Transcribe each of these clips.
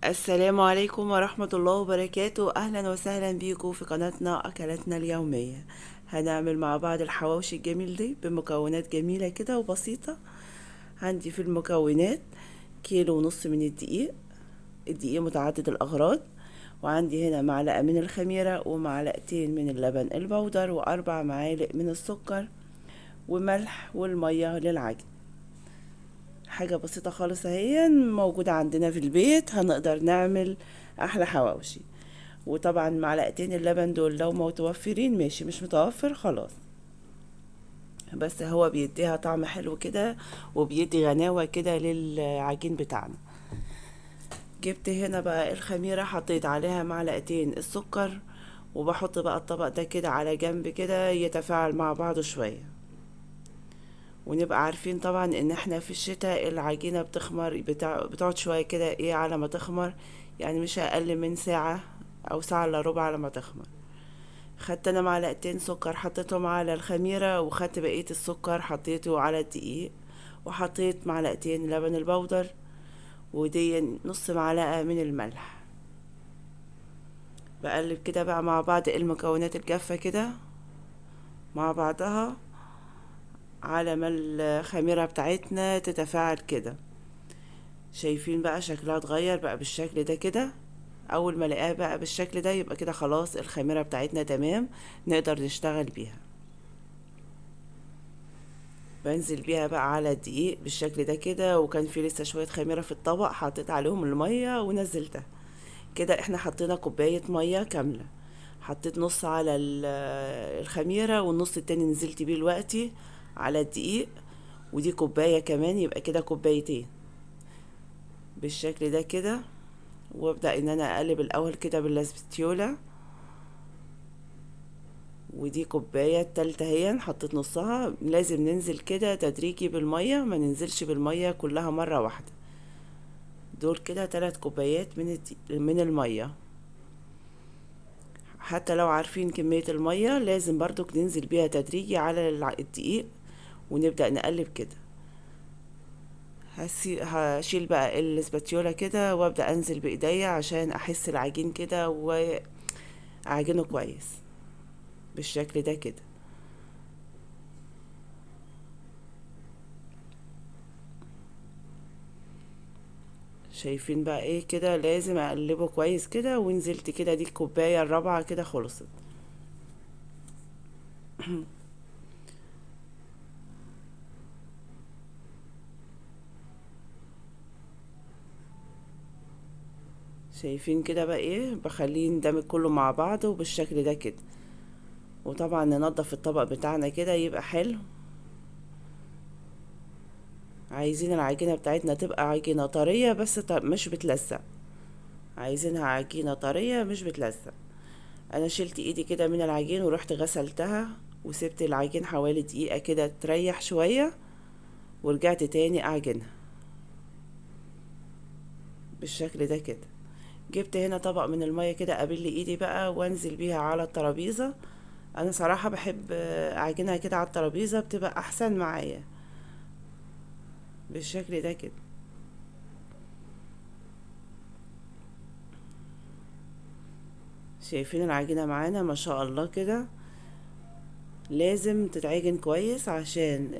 السلام عليكم ورحمة الله وبركاته. أهلا وسهلا بيكم في قناتنا أكلاتنا اليومية. هنعمل مع بعض الحواوشي الجميل دي بمكونات جميلة كده وبسيطة. عندي في المكونات كيلو ونص من الدقيق. الدقيق متعدد الأغراض. وعندي هنا معلقة من الخميرة ومعلقتين من اللبن البودر وأربع معالق من السكر وملح والمية للعجن. حاجة بسيطة خالص اهي موجودة عندنا في البيت، هنقدر نعمل أحلى حواوشي. وطبعا معلقتين اللبن دول لو متوفرين ماشي، مش متوفر خلاص، بس هو بيديها طعم حلو كده وبيدي غناوة كده للعجين بتاعنا. جبت هنا بقى الخميرة، حطيت عليها معلقتين السكر، وبحط بقى الطبق ده كده على جنب كده يتفاعل مع بعضه شوية. ونبقى عارفين طبعا ان احنا في الشتاء العجينة بتخمر بتقعد شوية كده ايه على ما تخمر، يعني مش اقل من ساعة او ساعة الا ربع على ما تخمر. خدت انا معلقتين سكر حطيتهم على الخميرة، وخدت بقية السكر حطيته على الدقيق، وحطيت معلقتين لبن البودر، ودي نص معلقة من الملح. بقلب كده بقى مع بعض المكونات الجافة كده مع بعضها على ما الخميرة بتاعتنا تتفاعل كده. شايفين بقى شكلها اتغير بقى بالشكل ده كده. اول ما الاقيها بقى بالشكل ده يبقى كده خلاص الخميرة بتاعتنا تمام، نقدر نشتغل بيها. بنزل بيها بقى على الدقيق بالشكل ده كده، وكان في لسه شوية خميرة في الطبق حطيت عليهم المية ونزلتها. كده احنا حطينا كوباية مية كاملة. حطيت نص على الخميرة، والنص التاني نزلت بيه دلوقتي على الدقيق. ودي كوباية كمان، يبقى كده كوبايتين بالشكل ده كده. وابدأ ان انا اقلب الاول كده بالاسبتيولا. ودي كوباية التالتة هي حطيت نصها. لازم ننزل كده تدريجي بالمية، ما ننزلش بالمية كلها مرة واحدة. دول كده 3 كوبايات من المية. حتى لو عارفين كمية المية لازم برضو ننزل بيها تدريجي على الدقيق، ونبدأ نقلب كده. هشيل بقى الاسباتيولا كده وابدأ انزل بايديا عشان احس العجين كده واعجنه كويس بالشكل ده كده. شايفين بقى ايه كده، لازم اقلبه كويس كده. ونزلت كده، دي الكوباية الرابعة كده خلصت. شايفين كده بقى ايه، بخليه يندمج كله مع بعضه بالشكل ده كده. وطبعا ننضف الطبق بتاعنا كده يبقى حلو. عايزين العجينة بتاعتنا تبقى عجينة طرية بس مش بتلزق. عايزينها عجينة طرية مش بتلزق. انا شلت ايدي كده من العجين ورحت غسلتها، وسبت العجين حوالي دقيقة كده تريح شوية، ورجعت تاني اعجنها بالشكل ده كده. جبت هنا طبق من المية كده ابل ايدي بقى وانزل بيها على الترابيزة. انا صراحة بحب اعجنها كده على الترابيزة، بتبقى احسن معايا بالشكل ده كده. شايفين العجينة معانا ما شاء الله كده. لازم تتعجن كويس عشان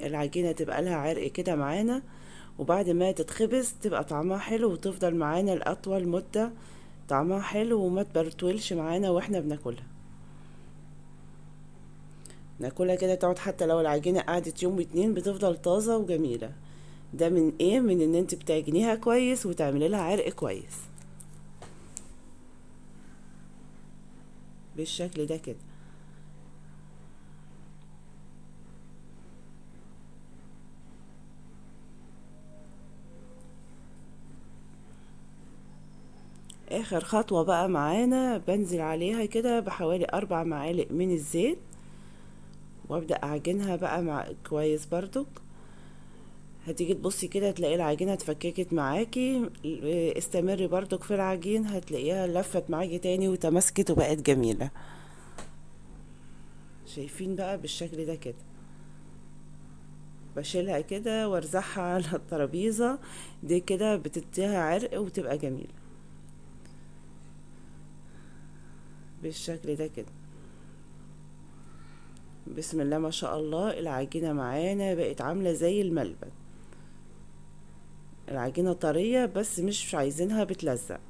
العجينة تبقى لها عرق كده معانا، وبعد ما تتخبز تبقى طعمها حلو وتفضل معانا لأطول مدة. طعمها حلو وما تبرتولش معانا واحنا بناكلها. ناكلها كده تقعد، حتى لو العجينة قعدت يوم اتنين بتفضل طازة وجميلة. ده من ايه؟ من ان انت بتعجنيها كويس وتعملي لها عرق كويس بالشكل ده كده. اخر خطوة بقى معانا، بنزل عليها كده بحوالي 4 معالق من الزيت، وابدأ اعجنها بقى كويس برضك. هتيجي تبصي كده تلاقي العجينة اتفككت معاكي. استمري برضك في العجين، هتلاقيها لفت معاكي تاني وتماسكت وبقت جميلة. شايفين بقى بالشكل ده كده. بشيلها كده وارزعها على الترابيزة. دي كده بتديها عرق وتبقى جميلة بالشكل ده كده. بسم الله ما شاء الله، العجينة معانا بقت عاملة زي الملبن. العجينة طرية بس مش عايزينها بتلزق.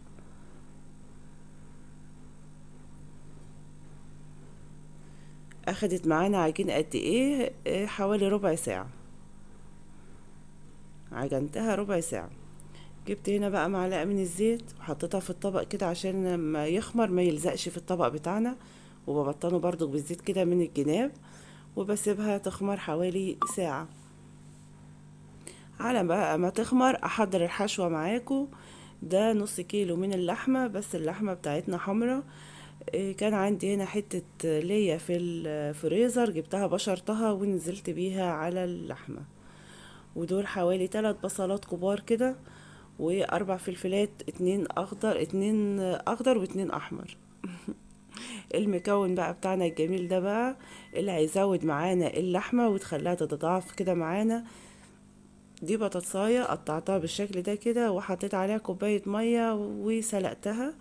اخدت معانا عجين قد ايه؟ حوالي ربع ساعة. عجنتها ربع ساعة. جبت هنا بقى معلقة من الزيت وحطيتها في الطبق كده عشان لما يخمر ما يلزقش في الطبق بتاعنا. وببطنه برضو بالزيت كده من الجناب، وبسيبها تخمر حوالي ساعة. على بقى ما تخمر احضر الحشوة معاكو. ده نص كيلو من اللحمة، بس اللحمة بتاعتنا حمرة. كان عندي هنا حتة ليا في الفريزر، جبتها بشرتها ونزلت بيها على اللحمة. ودول حوالي 3 بصلات كبار كده، واربع فلفلات، اتنين اخضر واتنين احمر. المكون بقى بتاعنا الجميل ده بقى اللي هيزود معانا اللحمة وتخليها تتضاعف كده معانا. دي بطاطساية قطعتها بالشكل ده كده، وحطيت عليها كوباية مية وسلقتها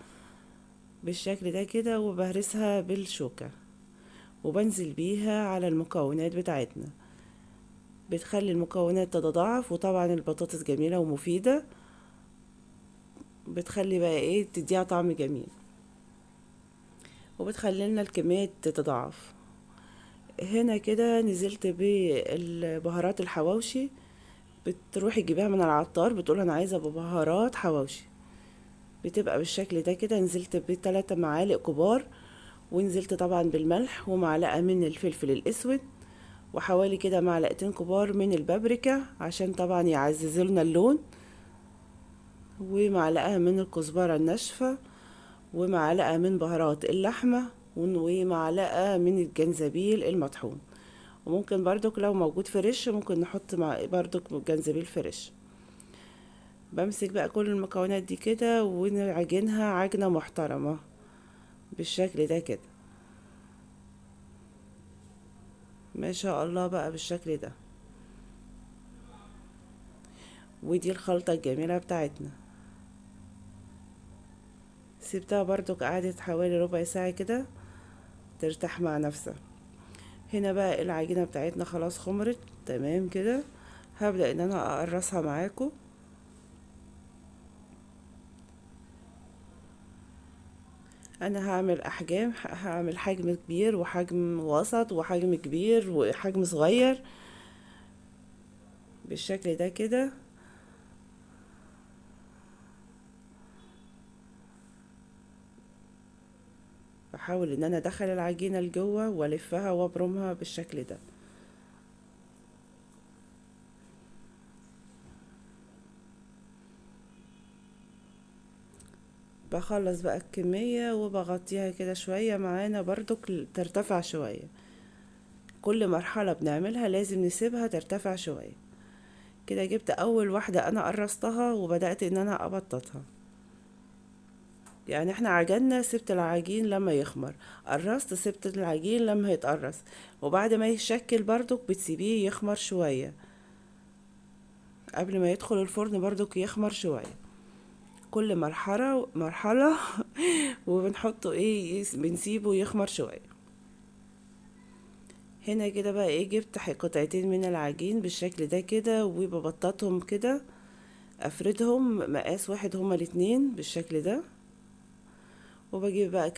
بالشكل ده كده، وبهرسها بالشوكة وبنزل بيها على المكونات بتاعتنا. بتخلي المكونات تتضاعف، وطبعا البطاطس جميلة ومفيدة. بتخلي بقى ايه، تديها طعم جميل، وبتخلي لنا الكمية تتضاعف. هنا كده نزلت بالبهارات الحواوشي. بتروحي تجيبيها من العطار، بتقول انا عايزة ببهارات حواوشي. بتبقى بالشكل ده كده. نزلت ب3 معالق كبار، ونزلت طبعا بالملح ومعلقة من الفلفل الاسود، وحوالي كده معلقتين كبار من البابريكا عشان طبعا يعززوا لنا اللون، ومعلقة من الكزبرة الناشفة، ومعلقة من بهارات اللحمة، ومعلقة من الجنزبيل المطحون. وممكن برضك لو موجود فريش ممكن نحط مع برضك جنزبيل فريش. بمسك بقى كل المكونات دي كده ونعجنها عجنة محترمة بالشكل ده كده. ما شاء الله بقى بالشكل ده. ودي الخلطة الجميلة بتاعتنا. سيبتها برضك قعدت حوالي ربع ساعة كده ترتاح مع نفسها. هنا بقى العجينة بتاعتنا خلاص خمرت تمام كده. هبدأ ان انا اقرصها معاكم. انا هعمل احجام، هعمل حجم كبير وحجم وسط وحجم كبير وحجم صغير بالشكل ده كده. بحاول ان انا ادخل العجينة لجوه والفها وابرمها بالشكل ده. بخلص بقى الكمية وبغطيها كده شوية معانا برضك ترتفع شوية. كل مرحلة بنعملها لازم نسيبها ترتفع شوية كده. جبت اول واحدة انا قرصتها وبدأت ان انا ابططها. يعني احنا عجنا، سبت العجين لما يخمر، قرصت سبت العجين لما يتقرص، وبعد ما يشكل برضك بتسيبيه يخمر شوية قبل ما يدخل الفرن برضك يخمر شوية. كل مرحلة مرحلة وبنحطه ايه، بنسيبه يخمر شوية. هنا كده بقى ايه، جبت قطعتين من العجين بالشكل ده كده وببططهم كده. افردهم مقاس واحد هما الاتنين بالشكل ده. وبجيب بقى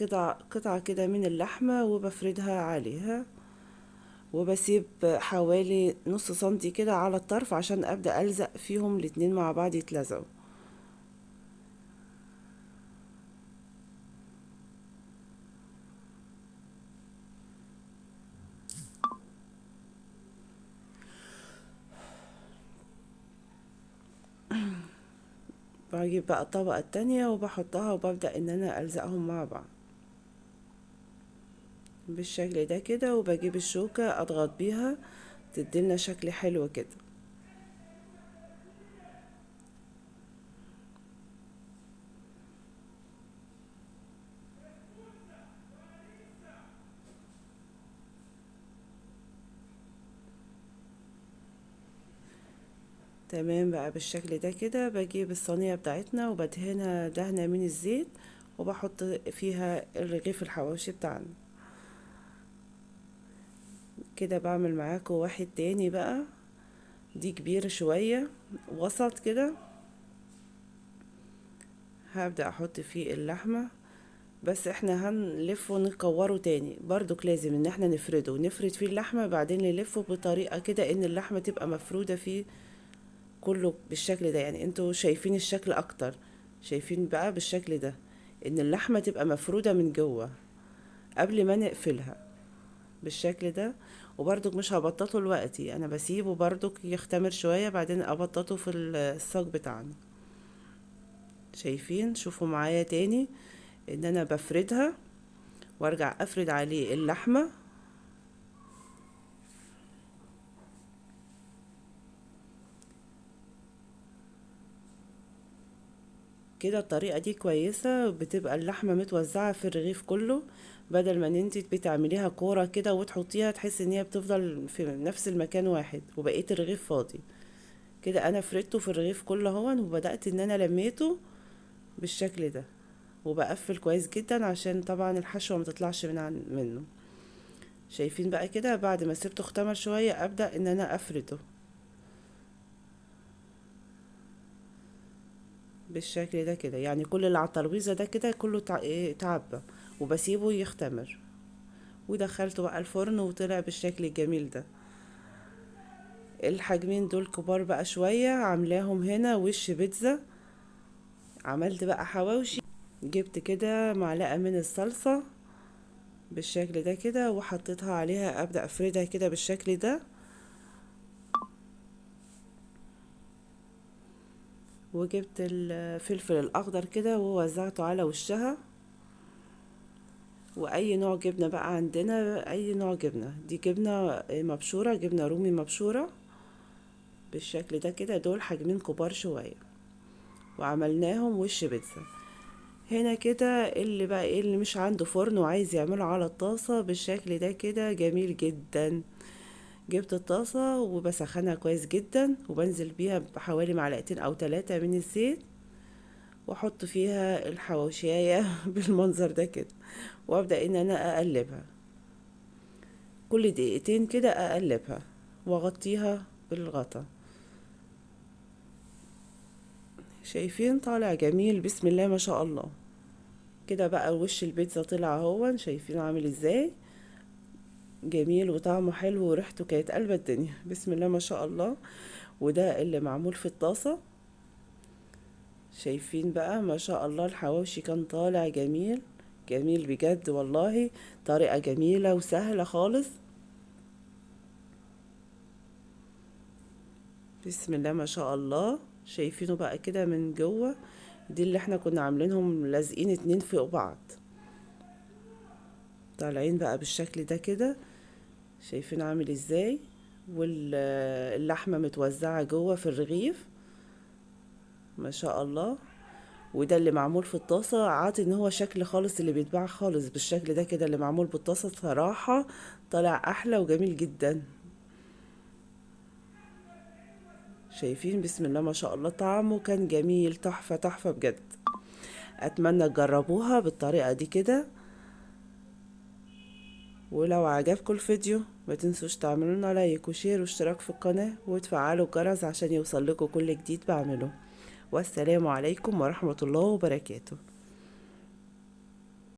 قطعة كده من اللحمة وبفردها عليها، وبسيب حوالي نص سنتي كده على الطرف عشان ابدأ الزق فيهم الاتنين مع بعض يتلزقوا. بجيب بقى الطبقة التانية وبحطها وببدأ ان انا الزقهم مع بعض بالشكل ده كده. وبجيب الشوكة اضغط بيها تديلنا شكل حلو كده. تمام بقى بالشكل ده كده. بجيب الصينية بتاعتنا وبدهنها دهنة من الزيت، وبحط فيها الرغيف الحواوشي بتاعنا. كده بعمل معاكم واحد تاني بقى، دي كبيرة شوية وسط كده. هبدأ احط فيه اللحمة، بس احنا هنلفه ونكوره تاني. برضك لازم ان احنا نفرده ونفرد فيه اللحمة، بعدين نلفه بطريقة كده ان اللحمة تبقى مفرودة فيه كله بالشكل ده. يعني انتوا شايفين الشكل اكتر، شايفين بقى بالشكل ده ان اللحمة تبقى مفرودة من جوه قبل ما نقفلها بالشكل ده. وبرضك مش هبططه دلوقتي، انا بسيبه برضك يختمر شوية بعدين ابططه في الصاج بتاعنا. شايفين؟ شوفوا معايا تاني ان انا بفردها وارجع افرد عليه اللحمة. كده الطريقة دي كويسة، بتبقى اللحمة متوزعة في الرغيف كله، بدل ما ان انت بتعمليها كورة كده وتحطيها تحس ان هي بتفضل في نفس المكان واحد وبقية الرغيف فاضي. كده انا فردته في الرغيف كله هون، وبدأت ان انا لميته بالشكل ده، وبقفل كويس جدا عشان طبعا الحشوة ما تطلعش منه. شايفين بقى كده؟ بعد ما سبته اختمر شوية ابدأ ان انا افرده بالشكل ده كده. يعني كل اللي على الترابيزة ده كده كله اتعبى، وبسيبه يختمر. ودخلته بقى الفرن وطلع بالشكل الجميل ده. الحجمين دول كبار بقى شوية، عاملاهم هنا وش بيتزا. عملت بقى حواوشي، جبت كده معلقة من الصلصة بالشكل ده كده وحطيتها عليها، ابدأ افردها كده بالشكل ده. وجبت الفلفل الاخضر كده ووزعته على وشها. واي نوع جبنة بقى عندنا، اي نوع جبنة، دي جبنة مبشورة، جبنة رومي مبشورة بالشكل ده كده. دول حجمين كبار شوية وعملناهم وش بيتزا. هنا كده اللي بقى ايه، اللي مش عنده فرن وعايز يعمله على الطاسة بالشكل ده كده جميل جدا. جبت الطاسة وبسخنها كويس جدا، وبنزل بيها بحوالي معلقتين او 3 من الزيت، واحط فيها الحواوشية بالمنظر ده كده، وابدأ ان انا اقلبها كل دقيقتين كده، اقلبها واغطيها بالغطا. شايفين؟ طالع جميل بسم الله ما شاء الله. كده بقى وش البيتزا طلع اهو، شايفين عامل ازاي؟ جميل وطعمه حلو وريحته كانت قلبة الدنيا بسم الله ما شاء الله. وده اللي معمول في الطاسة. شايفين بقى ما شاء الله الحواوشي كان طالع جميل، جميل بجد والله. طريقة جميلة وسهلة خالص. بسم الله ما شاء الله. شايفينه بقى كده من جوه؟ دي اللي احنا كنا عاملينهم لازقين اتنين فوق بعض، طالعين بقى بالشكل ده كده. شايفين عامل ازاي؟ واللحمة متوزعة جوه في الرغيف ما شاء الله. وده اللي معمول في الطاسة عاطي ان هو شكل خالص اللي بيتباع خالص بالشكل ده كده. اللي معمول بالطاسة صراحة طلع احلى وجميل جدا. شايفين؟ بسم الله ما شاء الله طعمه كان جميل، تحفة تحفة بجد. اتمنى تجربوها بالطريقة دي كده. ولو عجبكم الفيديو ما تنسوش تعملوا لنا لايك وشير واشتراك في القناة وتفعلوا الجرس عشان يوصل لكم كل جديد بعمله. والسلام عليكم ورحمة الله وبركاته.